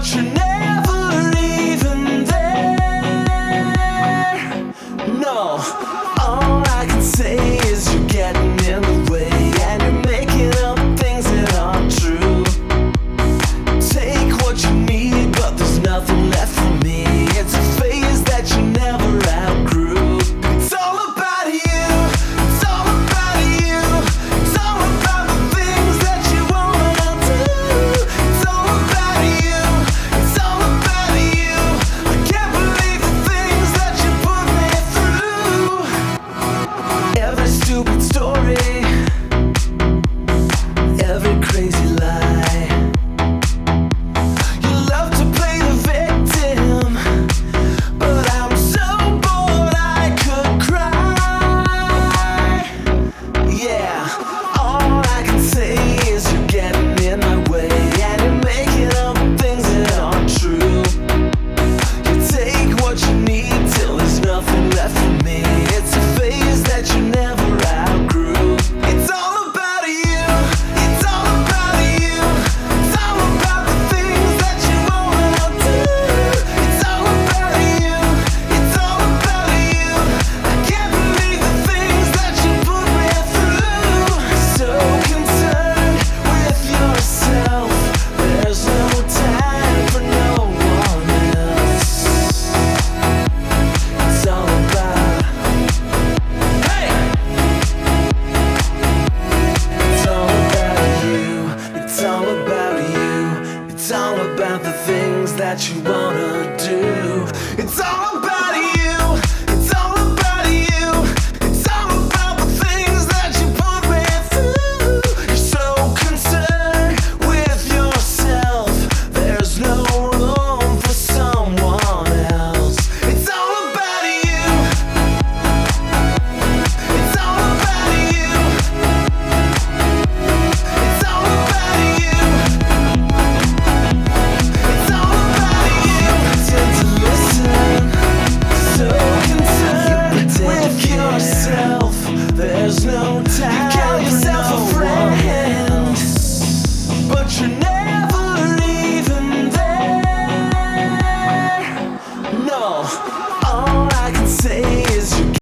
but you're never even there. No, all I can say is you're getting in the way, and you're making up things that aren't true. Take what you need, but there's nothing left for me. It's a phase that you never outgrew. It's all about you. It's all about you. It's all about the things that you wanna do. It's all about you. It's all about you. I can't believe the things that you put me through. Every stupid story, every crazy lie. You love to play the victim, but I'm so bored I could cry. Yeah, all I can say is you're getting in my way, and you're making up things that aren't true. You take what you need till there's nothing left for me. It's a phase that you never outgrew. It's all about you. It's all about you. It's all about the things that you wanna do. It's all about you. It's all about you. I can't believe the things that you put me through. So concerned with yourself, there's no time for no one else. It's all about, hey! It's all about you. It's all about you. It's all about the things that you wanna do. It's all about you.